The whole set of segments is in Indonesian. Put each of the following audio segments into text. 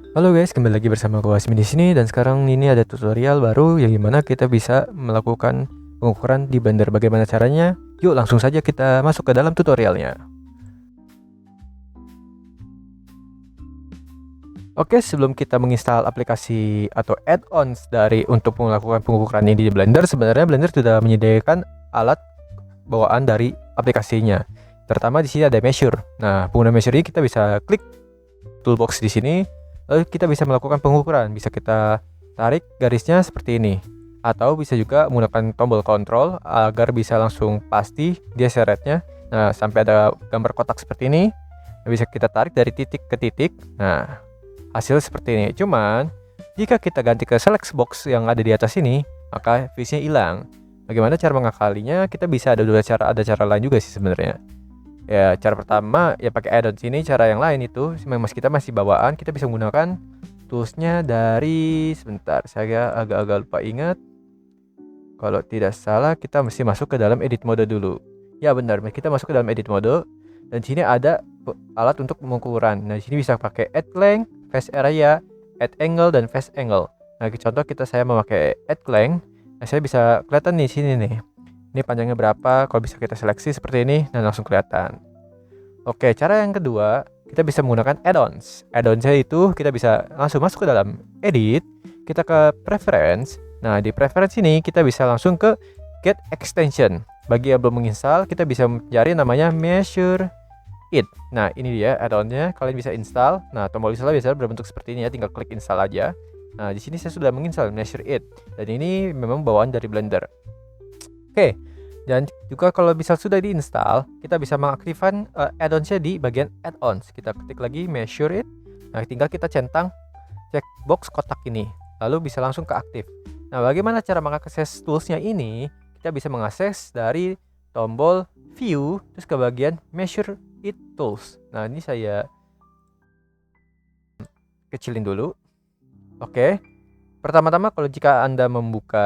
Halo guys, kembali lagi bersama gue Asmi di sini dan sekarang ini ada tutorial baru yang gimana kita bisa melakukan pengukuran di Blender. Bagaimana caranya? Yuk langsung saja kita masuk ke dalam tutorialnya. Oke, sebelum kita menginstal aplikasi atau add-ons untuk melakukan pengukuran ini di Blender, sebenarnya Blender sudah menyediakan alat bawaan dari aplikasinya. Pertama di sini ada measure. Nah, pengguna measure ini kita bisa klik toolbox di sini, lalu kita bisa melakukan pengukuran. Bisa kita tarik garisnya seperti ini, atau bisa juga menggunakan tombol control agar bisa langsung pasti dia seretnya. Nah, sampai ada gambar kotak seperti ini, bisa kita tarik dari titik ke titik. Nah, hasil seperti ini. Cuman jika kita ganti ke select box yang ada di atas ini, maka visi-nya hilang. Bagaimana cara mengakalinya? Kita bisa ada dua cara, ada cara lain juga sih sebenarnya. Ya, cara pertama ya pakai add-on sini. Cara yang lain itu memang kita masih bawaan, kita bisa menggunakan toolsnya dari, sebentar, saya agak-agak lupa ingat. Kalau tidak salah kita mesti masuk ke dalam edit mode dulu. Ya benar, kita masuk ke dalam edit mode dan sini ada alat untuk pengukuran. Nah, di sini bisa pakai add length, face area, add angle dan face angle. Nah, contoh saya memakai add length. Nah, saya bisa kelihatan di sini nih. Ini panjangnya berapa? Kalau bisa kita seleksi seperti ini dan langsung kelihatan. Oke, cara yang kedua, kita bisa menggunakan add-ons. Add-onsnya itu kita bisa langsung masuk ke dalam edit, kita ke preference. Nah, di preference ini kita bisa langsung ke get extension. Bagi yang belum menginstal, kita bisa mencari namanya measure it. Nah, ini dia add-onnya, kalian bisa install. Nah, tombol install biasanya berbentuk seperti ini ya, tinggal klik install aja. Nah, di sini saya sudah menginstal measure it, dan ini memang bawaan dari Blender. Oke, dan juga kalau bisa sudah diinstal, kita bisa mengaktifkan add-onsnya di bagian add-ons. Kita ketik lagi measure it. Nah, tinggal kita centang checkbox kotak ini, lalu bisa langsung ke aktif. Nah, bagaimana cara mengakses toolsnya ini? Kita bisa mengakses dari tombol view, terus ke bagian measure it tools. Nah, ini saya kecilin dulu. Oke. Pertama-tama kalau jika Anda membuka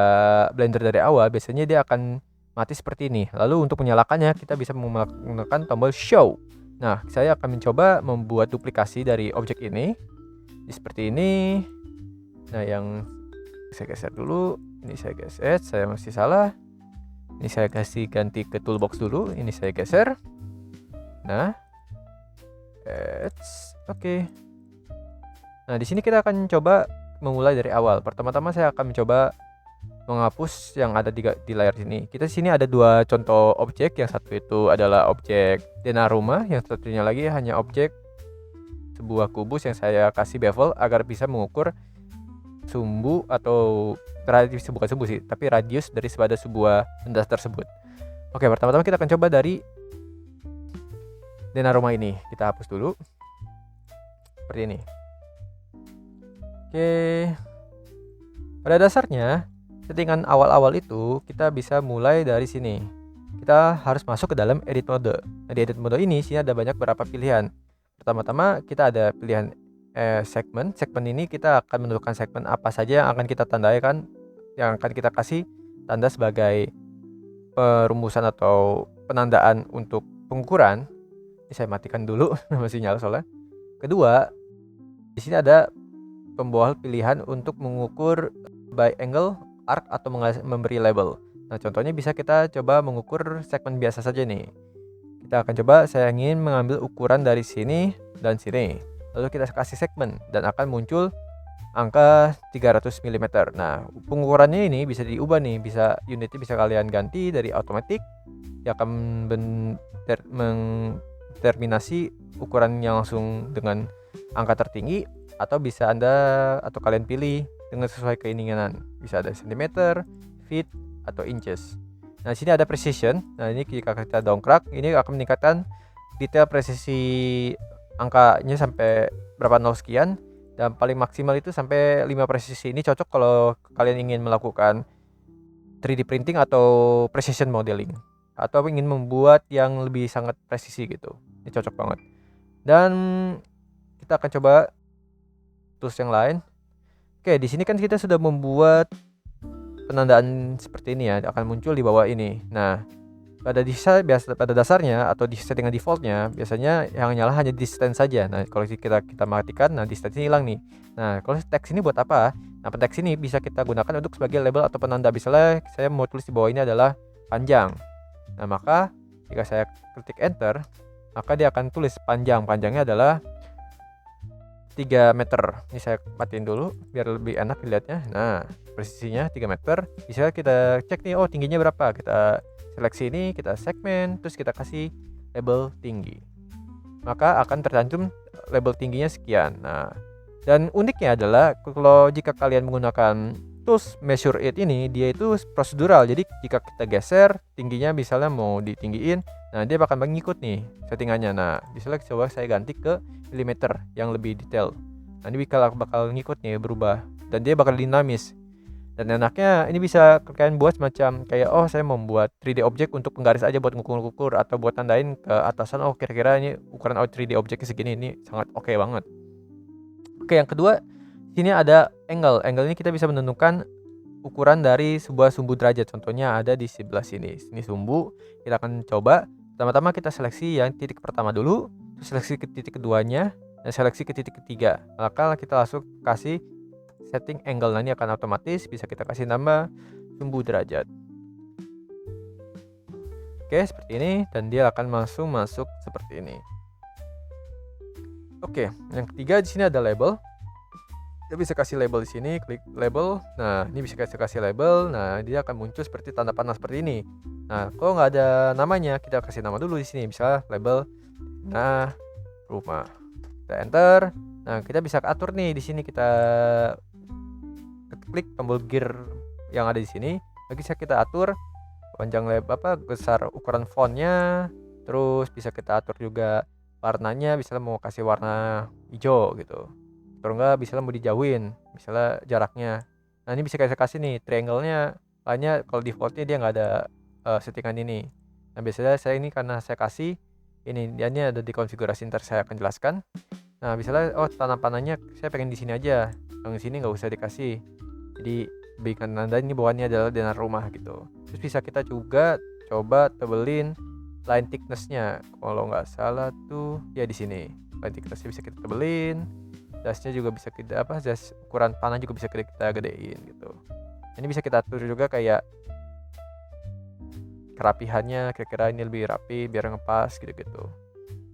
Blender dari awal, biasanya dia akan mati seperti ini. Lalu untuk menyalakannya, kita bisa menggunakan tombol show. Nah, saya akan mencoba membuat duplikasi dari objek ini. Seperti ini. Nah, yang saya geser dulu. Ini saya geser, saya masih salah. Ini saya kasih ganti ke toolbox dulu. Ini saya geser. Nah, oke. Nah, di sini kita akan coba memulai dari awal. Pertama-tama saya akan mencoba menghapus yang ada di layar sini. Kita sini ada dua contoh objek. Yang satu itu adalah objek denah rumah, yang satunya lagi hanya objek sebuah kubus yang saya kasih bevel agar bisa mengukur sumbu atau radius, bukan sumbu sih, tapi radius dari pada sebuah benda tersebut. Oke, pertama-tama kita akan coba dari denah rumah ini. Kita hapus dulu. Seperti ini. Oke. Pada dasarnya, settingan awal-awal itu kita bisa mulai dari sini. Kita harus masuk ke dalam edit mode. Nah, di edit mode ini sini ada banyak beberapa pilihan. Pertama-tama kita ada pilihan segmen. Segmen ini kita akan menentukan segmen apa saja yang akan kita tandaikan, yang akan kita kasih tanda sebagai perumusan atau penandaan untuk pengukuran. Ini saya matikan dulu, masih nyala soalnya. Kedua, di sini ada pembawa pilihan untuk mengukur by angle, arc, atau memberi label. Nah, contohnya bisa kita coba mengukur segmen biasa saja nih. Kita akan coba, saya ingin mengambil ukuran dari sini dan sini. Lalu kita kasih segmen dan akan muncul angka 300 mm. Nah, pengukurannya ini bisa diubah nih, bisa unitnya bisa kalian ganti dari automatic yang akan mendeterminasi ukuran yang langsung dengan angka tertinggi, atau bisa Anda atau kalian pilih dengan sesuai keinginan. Bisa ada cm, feet, atau inches. Nah, di sini ada precision. Nah, ini jika kita dongkrak, ini akan meningkatkan detail presisi angkanya sampai berapa nol sekian, dan paling maksimal itu sampai 5 presisi. Ini cocok kalau kalian ingin melakukan 3D printing atau precision modeling, atau ingin membuat yang lebih sangat presisi gitu. Ini cocok banget. Dan kita akan coba tools yang lain. Oke, di sini kan kita sudah membuat penandaan seperti ini ya, akan muncul di bawah ini. Nah, pada dasarnya atau di settingan defaultnya biasanya yang nyala hanya distance saja. Nah, kalau kita matikan, nah distance ini hilang nih. Nah, kalau teks ini buat apa? Nah, teks ini bisa kita gunakan untuk sebagai label atau penanda. Misalnya saya mau tulis di bawah ini adalah panjang. Nah, maka jika saya ketik enter, maka dia akan tulis panjang. Panjangnya adalah 3 meter. Ini saya matiin dulu biar lebih enak dilihatnya. Nah, presisinya 3 meter. Bisa kita cek nih, oh tingginya berapa. Kita seleksi ini, kita segmen, terus kita kasih label tinggi. Maka akan tercantum label tingginya sekian. Nah, dan uniknya adalah kalau jika kalian menggunakan tools measure it ini, dia itu prosedural. Jadi jika kita geser tingginya misalnya mau ditinggiin, nah dia bakal mengikut nih settingannya. Nah, misalnya coba saya ganti ke milimeter yang lebih detail. Nah, ini bakal ngikut nih, berubah, dan dia bakal dinamis. Dan enaknya ini bisa kalian buat semacam kayak, oh saya mau membuat 3D object untuk penggaris aja buat ngukur-ngukur, atau buat tandain ke atasan, oh kira-kira ini ukuran 3D objectnya segini, ini sangat oke banget. Oke, yang kedua, sini ada angle. Angle ini kita bisa menentukan ukuran dari sebuah sumbu derajat. Contohnya ada di sebelah sini. Ini sumbu. Kita akan coba. Pertama-tama kita seleksi yang titik pertama dulu, terus seleksi ke titik keduanya, dan seleksi ke titik ketiga. Maka kita langsung kasih setting angle. Nah, ini akan otomatis bisa kita kasih nama sumbu derajat. Oke, seperti ini, dan dia akan langsung masuk seperti ini. Oke, yang ketiga di sini ada label. Kita bisa kasih label di sini, klik label. Nah, ini bisa kasih label. Nah, dia akan muncul seperti tanda panah seperti ini. Nah, kalau nggak ada namanya, kita kasih nama dulu di sini. Misalnya label nah rumah. Kita enter. Nah, kita bisa atur nih di sini, kita klik tombol gear yang ada di sini. Bisa kita atur panjang lebar, besar ukuran fontnya. Terus bisa kita atur juga warnanya, misalnya mau kasih warna hijau gitu. Kalau enggak misalnya mau dijauhin, misalnya jaraknya. Nah, ini bisa kita kasih nih triangle-nya. Hanya kalau defaultnya dia nggak ada settingan ini. Nah, biasanya saya ini karena saya kasih ini, dia ada di konfigurasi, ntar saya akan jelaskan. Nah, misalnya tanam panahnya saya pengen di sini aja, yang di sini nggak usah dikasih. Jadi berikan tanda ini bawahnya adalah denah rumah gitu. Terus bisa kita juga coba tebelin line thickness-nya. Kalau nggak salah tuh ya di sini. Line thickness-nya bisa kita tebelin. Dasnya juga bisa kita das ukuran panah juga bisa kita gedein gitu. Ini bisa kita atur juga kayak kerapihannya, kira-kira ini lebih rapi biar ngepas gitu-gitu.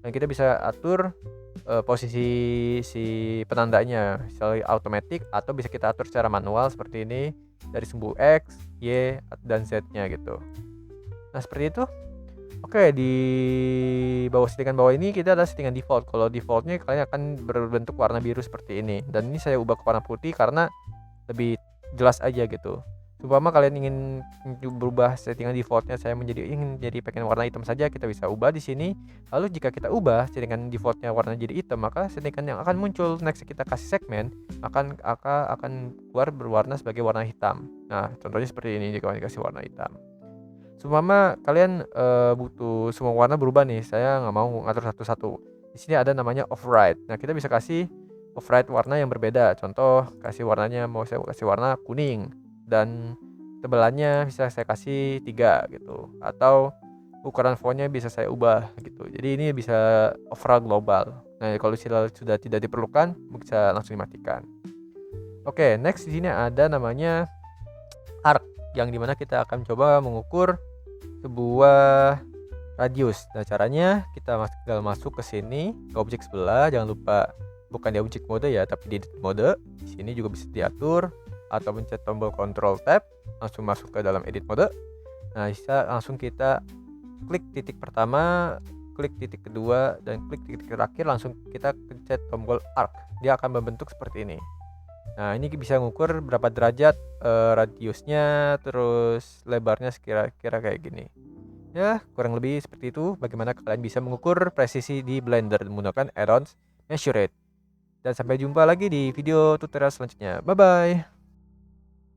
Dan kita bisa atur posisi si penandanya, misalnya automatic, atau bisa kita atur secara manual seperti ini dari sumbu X, Y, dan Z-nya gitu. Nah, seperti itu. Oke, di settingan bawah ini kita ada settingan default. Kalau defaultnya kalian akan berbentuk warna biru seperti ini. Dan ini saya ubah ke warna putih karena lebih jelas aja gitu. Umpama kalian ingin berubah settingan defaultnya, saya ingin jadi pengen warna hitam saja, kita bisa ubah di sini. Lalu jika kita ubah settingan defaultnya warna jadi hitam, maka settingan yang akan muncul next kita kasih segmen akan keluar berwarna sebagai warna hitam. Nah, contohnya seperti ini jika dikasih warna hitam. Seumpama kalian butuh semua warna berubah nih, saya nggak mau ngatur satu-satu. Di sini ada namanya override. Nah, kita bisa kasih override warna yang berbeda. Contoh, kasih warnanya mau saya kasih warna kuning, dan tebalannya bisa saya kasih 3 gitu, atau ukuran fontnya bisa saya ubah gitu. Jadi ini bisa overall global. Nah, kalau sudah tidak diperlukan bisa langsung dimatikan. Oke, next di sini ada namanya arc, yang dimana kita akan coba mengukur sebuah radius. Nah, caranya kita masuk ke sini ke objek sebelah, jangan lupa bukan di object mode ya, tapi di edit mode. Di sini juga bisa diatur, atau pencet tombol Ctrl Tab langsung masuk ke dalam edit mode. Nah, bisa langsung kita klik titik pertama, klik titik kedua, dan klik titik terakhir, langsung kita pencet tombol arc. Dia akan membentuk seperti ini. Nah, ini bisa mengukur berapa derajat radiusnya, terus lebarnya kira-kira kayak gini. Ya, kurang lebih seperti itu bagaimana kalian bisa mengukur presisi di Blender menggunakan add-ons Measure It. Dan sampai jumpa lagi di video tutorial selanjutnya. Bye bye.